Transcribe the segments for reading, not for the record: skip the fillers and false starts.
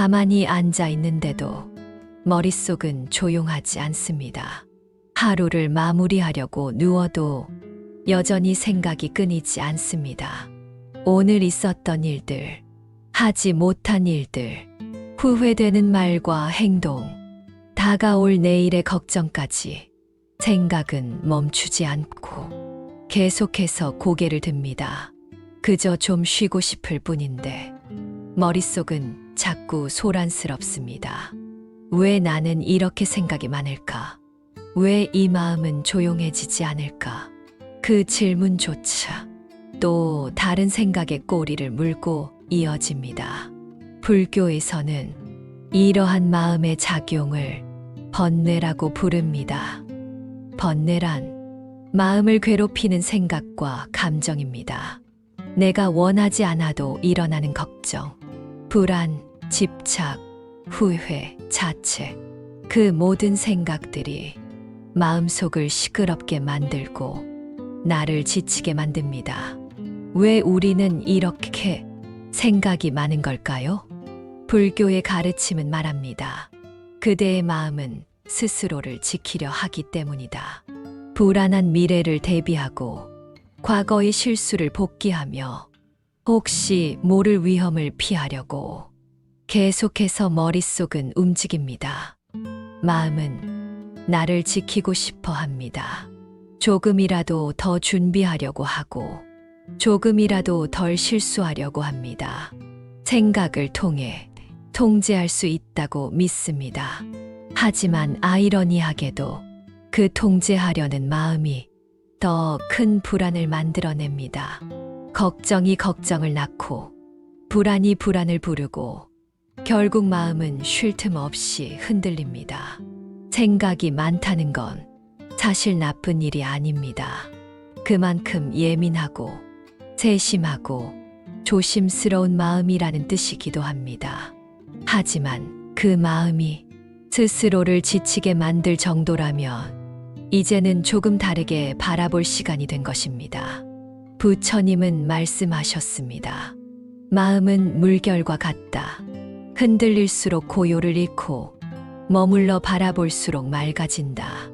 가만히 앉아 있는데도 머릿속은 조용하지 않습니다. 하루를 마무리하려고 누워도 여전히 생각이 끊이지 않습니다. 오늘 있었던 일들, 하지 못한 일들, 후회되는 말과 행동, 다가올 내일의 걱정까지 생각은 멈추지 않고 계속해서 고개를 듭니다. 그저 좀 쉬고 싶을 뿐인데 머릿속은 자꾸 소란스럽습니다. 왜 나는 이렇게 생각이 많을까? 왜 이 마음은 조용해지지 않을까? 그 질문조차 또 다른 생각의 꼬리를 물고 이어집니다. 불교에서는 이러한 마음의 작용을 번뇌라고 부릅니다. 번뇌란 마음을 괴롭히는 생각과 감정입니다. 내가 원하지 않아도 일어나는 걱정, 불안, 집착, 후회, 자책, 그 모든 생각들이 마음속을 시끄럽게 만들고 나를 지치게 만듭니다. 왜 우리는 이렇게 생각이 많은 걸까요? 불교의 가르침은 말합니다. 그대의 마음은 스스로를 지키려 하기 때문이다. 불안한 미래를 대비하고 과거의 실수를 복기하며 혹시 모를 위험을 피하려고 계속해서 머릿속은 움직입니다. 마음은 나를 지키고 싶어 합니다. 조금이라도 더 준비하려고 하고 조금이라도 덜 실수하려고 합니다. 생각을 통해 통제할 수 있다고 믿습니다. 하지만 아이러니하게도 그 통제하려는 마음이 더 큰 불안을 만들어냅니다. 걱정이 걱정을 낳고 불안이 불안을 부르고 결국 마음은 쉴 틈 없이 흔들립니다. 생각이 많다는 건 사실 나쁜 일이 아닙니다. 그만큼 예민하고 세심하고 조심스러운 마음이라는 뜻이기도 합니다. 하지만 그 마음이 스스로를 지치게 만들 정도라면 이제는 조금 다르게 바라볼 시간이 된 것입니다. 부처님은 말씀하셨습니다. 마음은 물결과 같다. 흔들릴수록 고요를 잃고 머물러 바라볼수록 맑아진다.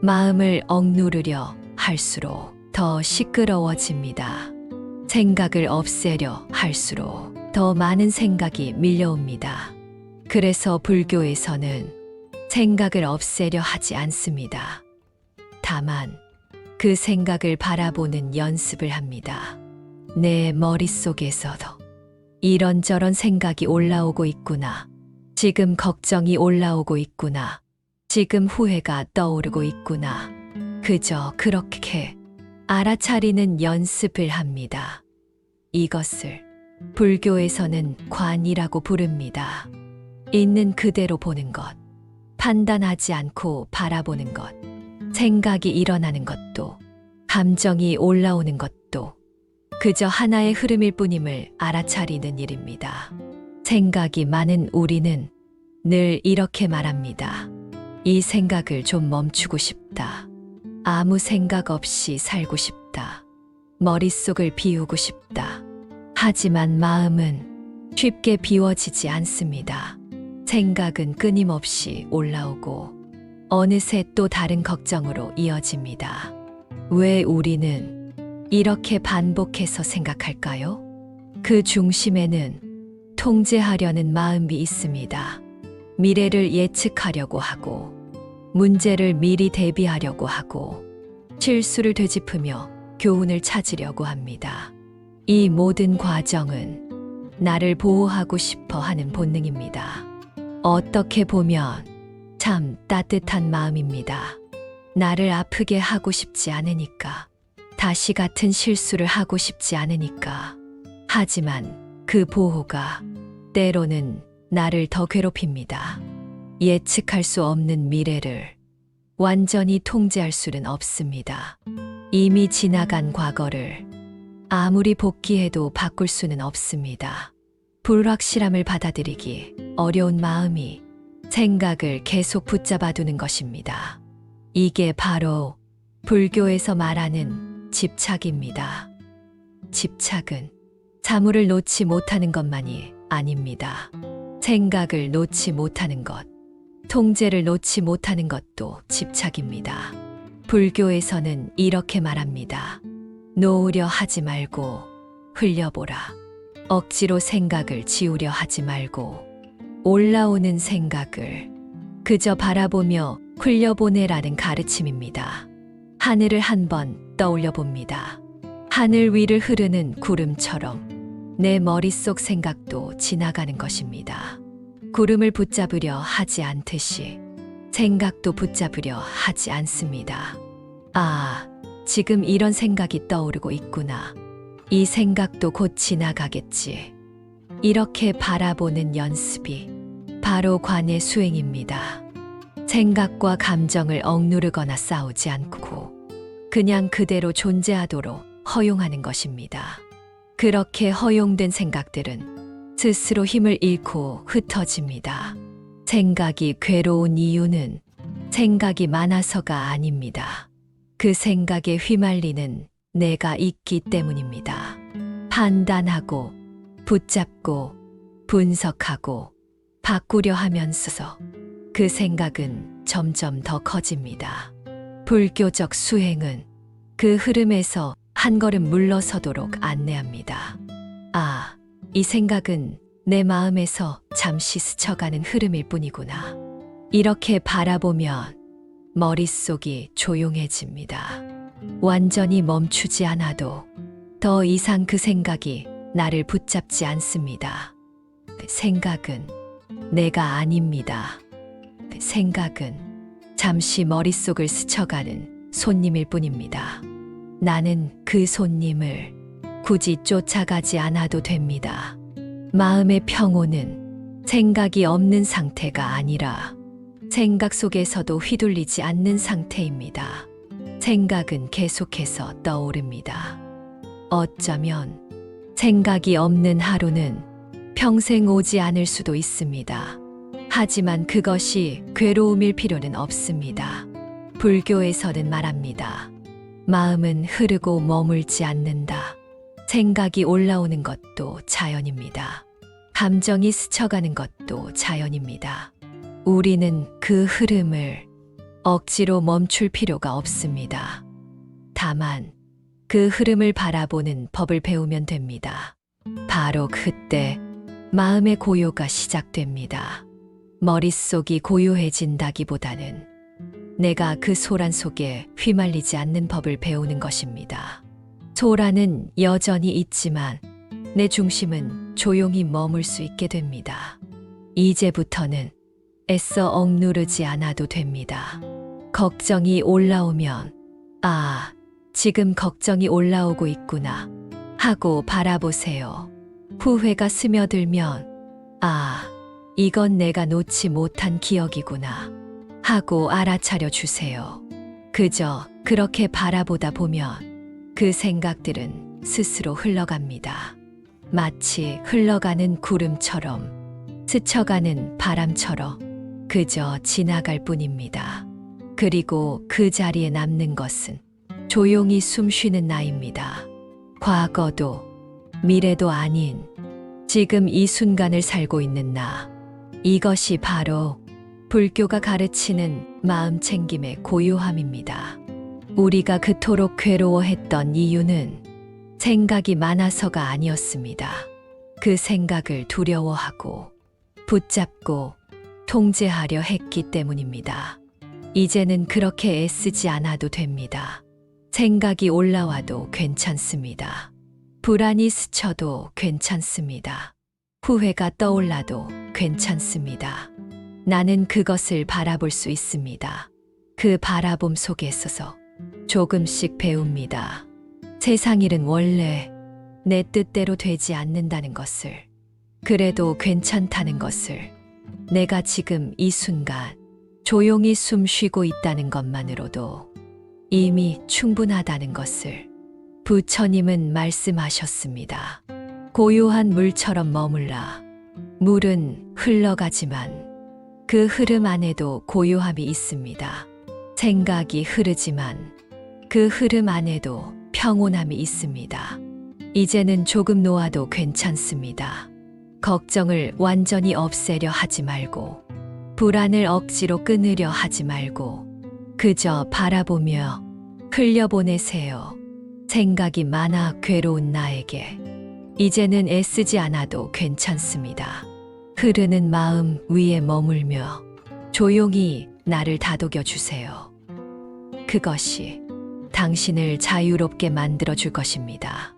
마음을 억누르려 할수록 더 시끄러워집니다. 생각을 없애려 할수록 더 많은 생각이 밀려옵니다. 그래서 불교에서는 생각을 없애려 하지 않습니다. 다만 그 생각을 바라보는 연습을 합니다. 내 머릿속에서도 이런저런 생각이 올라오고 있구나. 지금 걱정이 올라오고 있구나. 지금 후회가 떠오르고 있구나. 그저 그렇게 알아차리는 연습을 합니다. 이것을 불교에서는 관이라고 부릅니다. 있는 그대로 보는 것, 판단하지 않고 바라보는 것, 생각이 일어나는 것도, 감정이 올라오는 것도 그저 하나의 흐름일 뿐임을 알아차리는 일입니다. 생각이 많은 우리는 늘 이렇게 말합니다. 이 생각을 좀 멈추고 싶다. 아무 생각 없이 살고 싶다. 머릿속을 비우고 싶다. 하지만 마음은 쉽게 비워지지 않습니다. 생각은 끊임없이 올라오고 어느새 또 다른 걱정으로 이어집니다. 왜 우리는 이렇게 반복해서 생각할까요? 그 중심에는 통제하려는 마음이 있습니다. 미래를 예측하려고 하고, 문제를 미리 대비하려고 하고, 실수를 되짚으며 교훈을 찾으려고 합니다. 이 모든 과정은 나를 보호하고 싶어 하는 본능입니다. 어떻게 보면 참 따뜻한 마음입니다. 나를 아프게 하고 싶지 않으니까. 다시 같은 실수를 하고 싶지 않으니까. 하지만 그 보호가 때로는 나를 더 괴롭힙니다. 예측할 수 없는 미래를 완전히 통제할 수는 없습니다. 이미 지나간 과거를 아무리 복귀해도 바꿀 수는 없습니다. 불확실함을 받아들이기 어려운 마음이 생각을 계속 붙잡아두는 것입니다. 이게 바로 불교에서 말하는 집착입니다. 집착은 사물을 놓지 못하는 것만이 아닙니다. 생각을 놓지 못하는 것, 통제를 놓지 못하는 것도 집착입니다. 불교에서는 이렇게 말합니다. 놓으려 하지 말고 흘려보라. 억지로 생각을 지우려 하지 말고 올라오는 생각을 그저 바라보며 흘려보내라는 가르침입니다. 하늘을 한번 떠올려 봅니다. 하늘 위를 흐르는 구름처럼 내 머릿속 생각도 지나가는 것입니다. 구름을 붙잡으려 하지 않듯이 생각도 붙잡으려 하지 않습니다. 아, 지금 이런 생각이 떠오르고 있구나. 이 생각도 곧 지나가겠지. 이렇게 바라보는 연습이 바로 관의 수행입니다. 생각과 감정을 억누르거나 싸우지 않고 그냥 그대로 존재하도록 허용하는 것입니다. 그렇게 허용된 생각들은 스스로 힘을 잃고 흩어집니다. 생각이 괴로운 이유는 생각이 많아서가 아닙니다. 그 생각에 휘말리는 내가 있기 때문입니다. 판단하고 붙잡고 분석하고 바꾸려 하면서 그 생각은 점점 더 커집니다. 불교적 수행은 그 흐름에서 한 걸음 물러서도록 안내합니다. 아, 이 생각은 내 마음에서 잠시 스쳐가는 흐름일 뿐이구나. 이렇게 바라보면 머릿속이 조용해집니다. 완전히 멈추지 않아도 더 이상 그 생각이 나를 붙잡지 않습니다. 생각은 내가 아닙니다. 생각은 잠시 머릿속을 스쳐가는 손님일 뿐입니다. 나는 그 손님을 굳이 쫓아가지 않아도 됩니다. 마음의 평온은 생각이 없는 상태가 아니라 생각 속에서도 휘둘리지 않는 상태입니다. 생각은 계속해서 떠오릅니다. 어쩌면 생각이 없는 하루는 평생 오지 않을 수도 있습니다. 하지만 그것이 괴로움일 필요는 없습니다. 불교에서는 말합니다. 마음은 흐르고 머물지 않는다. 생각이 올라오는 것도 자연입니다. 감정이 스쳐가는 것도 자연입니다. 우리는 그 흐름을 억지로 멈출 필요가 없습니다. 다만 그 흐름을 바라보는 법을 배우면 됩니다. 바로 그때 마음의 고요가 시작됩니다. 머릿속이 고요해진다기보다는 내가 그 소란 속에 휘말리지 않는 법을 배우는 것입니다. 소란은 여전히 있지만 내 중심은 조용히 머물 수 있게 됩니다. 이제부터는 애써 억누르지 않아도 됩니다. 걱정이 올라오면 아, 지금 걱정이 올라오고 있구나 하고 바라보세요. 후회가 스며들면 아, 이건 내가 놓지 못한 기억이구나 하고 알아차려 주세요. 그저 그렇게 바라보다 보면 그 생각들은 스스로 흘러갑니다. 마치 흘러가는 구름처럼 스쳐가는 바람처럼 그저 지나갈 뿐입니다. 그리고 그 자리에 남는 것은 조용히 숨 쉬는 나입니다. 과거도 미래도 아닌 지금 이 순간을 살고 있는 나. 이것이 바로 불교가 가르치는 마음 챙김의 고요함입니다. 우리가 그토록 괴로워했던 이유는 생각이 많아서가 아니었습니다. 그 생각을 두려워하고 붙잡고 통제하려 했기 때문입니다. 이제는 그렇게 애쓰지 않아도 됩니다. 생각이 올라와도 괜찮습니다. 불안이 스쳐도 괜찮습니다. 후회가 떠올라도 괜찮습니다. 나는 그것을 바라볼 수 있습니다. 그 바라봄 속에 있어서 조금씩 배웁니다. 세상 일은 원래 내 뜻대로 되지 않는다는 것을, 그래도 괜찮다는 것을, 내가 지금 이 순간 조용히 숨 쉬고 있다는 것만으로도 이미 충분하다는 것을 부처님은 말씀하셨습니다. 고요한 물처럼 머물라. 물은 흘러가지만 그 흐름 안에도 고요함이 있습니다. 생각이 흐르지만 그 흐름 안에도 평온함이 있습니다. 이제는 조금 놓아도 괜찮습니다. 걱정을 완전히 없애려 하지 말고, 불안을 억지로 끊으려 하지 말고, 그저 바라보며 흘려보내세요. 생각이 많아 괴로운 나에게 이제는 애쓰지 않아도 괜찮습니다. 흐르는 마음 위에 머물며 조용히 나를 다독여 주세요. 그것이 당신을 자유롭게 만들어 줄 것입니다.